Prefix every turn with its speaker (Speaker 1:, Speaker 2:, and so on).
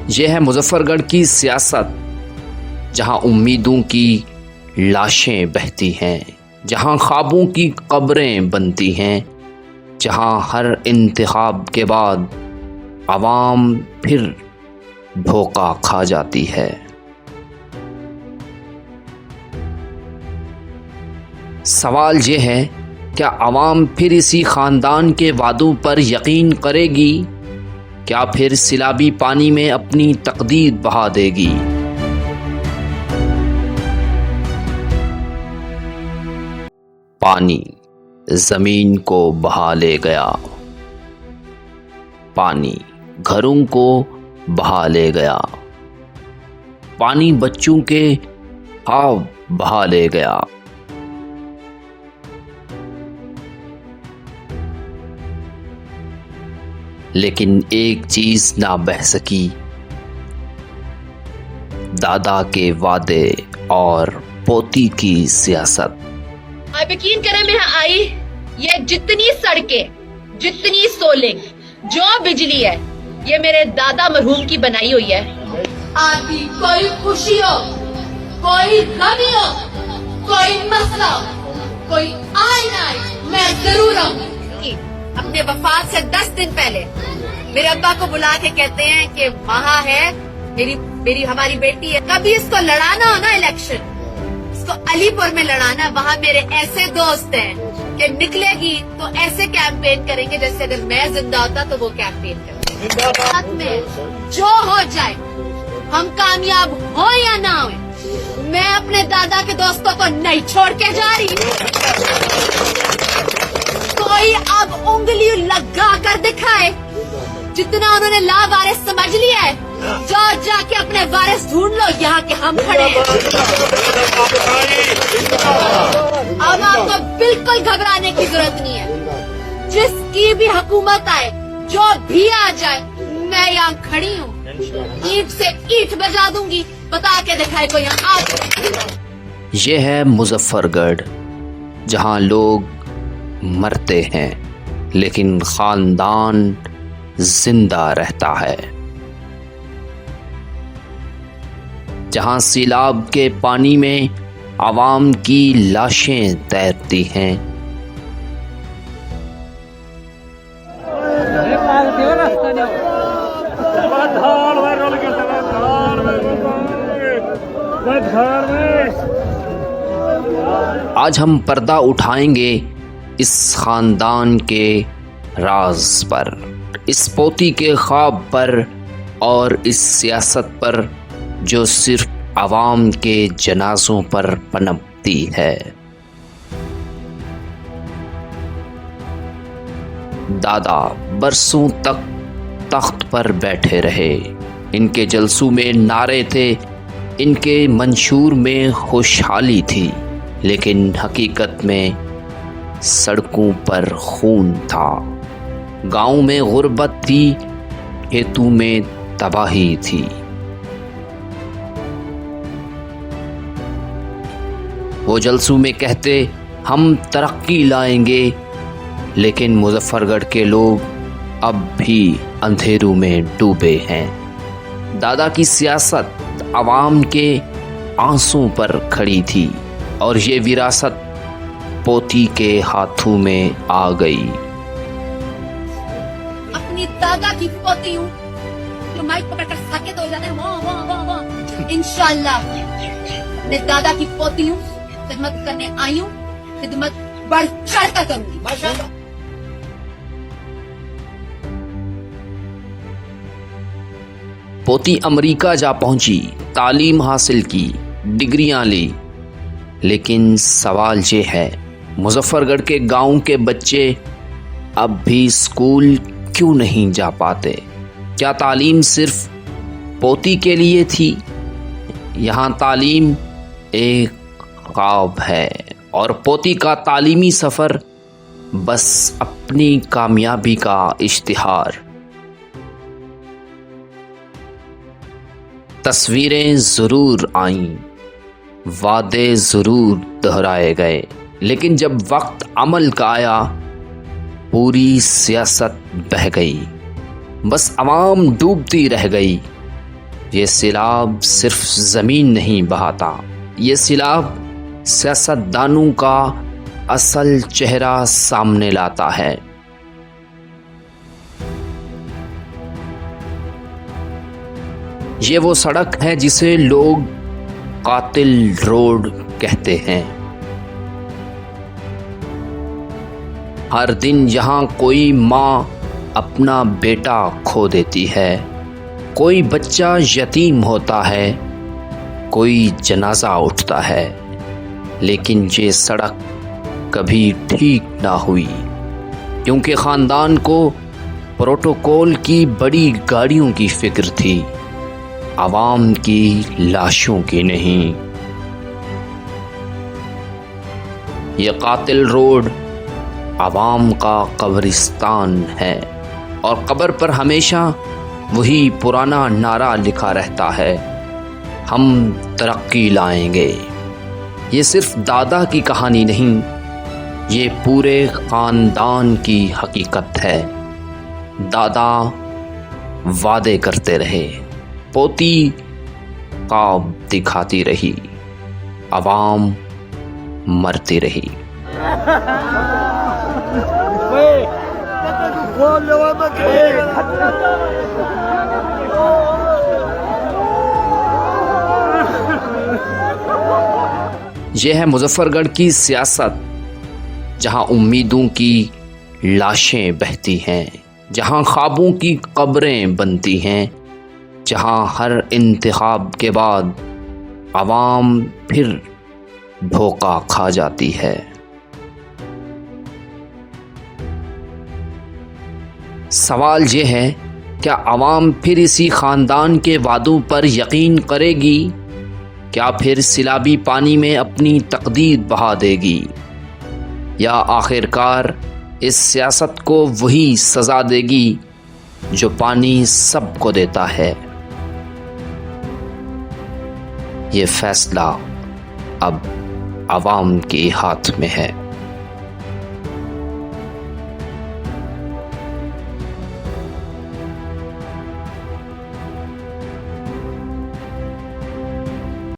Speaker 1: یہ ہے مظفر گڑھ کی سیاست، جہاں امیدوں کی لاشیں بہتی ہیں، جہاں خوابوں کی قبریں بنتی ہیں، جہاں ہر انتخاب کے بعد عوام پھر دھوکہ کھا جاتی ہے۔ سوال یہ ہے، کیا عوام پھر اسی خاندان کے وعدوں پر یقین کرے گی؟ کیا پھر سیلابی پانی میں اپنی تقدیر بہا دے گی؟ پانی زمین کو بہا لے گیا، پانی گھروں کو بہا لے گیا، پانی بچوں کے خواب بہا لے گیا۔ لیکن ایک چیز نہ بہہ سکی، دادا کے وعدے اور پوتی کی سیاست۔
Speaker 2: آپ یقین کریں میں آئی، یہ جتنی سڑکیں، جتنی سولنگ، جو بجلی ہے، یہ میرے دادا مرحوم کی بنائی ہوئی ہے۔ آپ کی کوئی خوشی ہو، کوئی غمی ہو، کوئی مسئلہ ہو، کوئی آئے نہ آئے، میں ضرور آؤں گی۔ اپنے وفات سے 10 دن پہلے میرے ابا کو بلا کے کہتے ہیں کہ وہاں ہے ہماری بیٹی ہے، کبھی اس کو لڑانا ہو نا الیکشن، اس کو علی پور میں لڑانا، وہاں میرے ایسے دوست ہیں کہ نکلے گی تو ایسے کیمپین کریں گے جیسے اگر میں زندہ ہوتا تو وہ کیمپین کریں میں جو ہو جائے، ہم کامیاب ہو یا نہ ہو، میں اپنے دادا کے دوستوں کو نہیں چھوڑ کے جا رہی۔ کوئی اب انگلی لگا کر دکھائے، جتنا انہوں نے لا وارث سمجھ لیا ہے، جا کے اپنے وارث ڈھونڈ لو، یہاں کے ہم کھڑے ہیں۔ اب آپ کو بالکل گھبرانے کی ضرورت نہیں ہے، جس کی بھی حکومت آئے، جو بھی آ جائے، میں یہاں کھڑی ہوں، اینٹ سے اینٹ بجا دوں گی، بتا کے دکھائے کوئی یہاں آ۔
Speaker 1: یہ ہے مظفر گڑھ، جہاں لوگ مرتے ہیں لیکن خاندان زندہ رہتا ہے، جہاں سیلاب کے پانی میں عوام کی لاشیں تیرتی ہیں، آج ہم پردہ اٹھائیں گے اس خاندان کے راز پر، اس پوتی کے خواب پر اور اس سیاست پر جو صرف عوام کے جنازوں پر پنپتی ہے۔ دادا برسوں تک تخت پر بیٹھے رہے، ان کے جلسوں میں نعرے تھے، ان کے منشور میں خوشحالی تھی، لیکن حقیقت میں سڑکوں پر خون تھا، گاؤں میں غربت تھی، کھیتوں میں تباہی تھی۔ وہ جلسوں میں کہتے ہم ترقی لائیں گے، لیکن مظفر گڑھ کے لوگ اب بھی اندھیروں میں ڈوبے ہیں۔ دادا کی سیاست عوام کے آنسوں پر کھڑی تھی اور یہ وراثت پوتی کے ہاتھوں میں آ گئی۔
Speaker 2: اپنی دادا کی پوتی ہوں، جو مائک پکڑ کر ساکت ہو جاتے ہیں، واہ انشاءاللہ اپنے دادا کی پوتی ہوں، خدمت کرنے آئی ہوں، خدمت بڑھ چڑھ کر کروں گی۔
Speaker 1: پوتی امریکہ جا پہنچی، تعلیم حاصل کی، ڈگریاں لی، لیکن سوال یہ ہے، مظفر گڑھ کے گاؤں کے بچے اب بھی اسکول کیوں نہیں جا پاتے؟ کیا تعلیم صرف پوتی کے لیے تھی؟ یہاں تعلیم ایک خواب ہے اور پوتی کا تعلیمی سفر بس اپنی کامیابی کا اشتہار۔ تصویریں ضرور آئیں، وعدے ضرور دہرائے گئے، لیکن جب وقت عمل کا آیا، پوری سیاست بہہ گئی، بس عوام ڈوبتی رہ گئی، یہ سیلاب صرف زمین نہیں بہاتا، یہ سیلاب سیاستدانوں کا اصل چہرہ سامنے لاتا ہے۔ یہ وہ سڑک ہے جسے لوگ قاتل روڈ کہتے ہیں۔ ہر دن یہاں کوئی ماں اپنا بیٹا کھو دیتی ہے، کوئی بچہ یتیم ہوتا ہے، کوئی جنازہ اٹھتا ہے، لیکن یہ سڑک کبھی ٹھیک نہ ہوئی، کیونکہ خاندان کو پروٹوکول کی بڑی گاڑیوں کی فکر تھی، عوام کی لاشوں کی نہیں۔ یہ قاتل روڈ عوام کا قبرستان ہے، اور قبر پر ہمیشہ وہی پرانا نعرہ لکھا رہتا ہے، ہم ترقی لائیں گے۔ یہ صرف دادا کی کہانی نہیں، یہ پورے خاندان کی حقیقت ہے۔ دادا وعدے کرتے رہے، پوتی خواب دکھاتی رہی، عوام مرتی رہی۔ یہ ہے مظفر گڑھ کی سیاست، جہاں امیدوں کی لاشیں بہتی ہیں، جہاں خوابوں کی قبریں بنتی ہیں، جہاں ہر انتخاب کے بعد عوام پھر دھوکہ کھا جاتی ہے۔ سوال یہ ہے، کیا عوام پھر اسی خاندان کے وعدوں پر یقین کرے گی؟ کیا پھر سیلابی پانی میں اپنی تقدیر بہا دے گی؟ یا آخرکار اس سیاست کو وہی سزا دے گی جو پانی سب کو دیتا ہے؟ یہ فیصلہ اب عوام کے ہاتھ میں ہے۔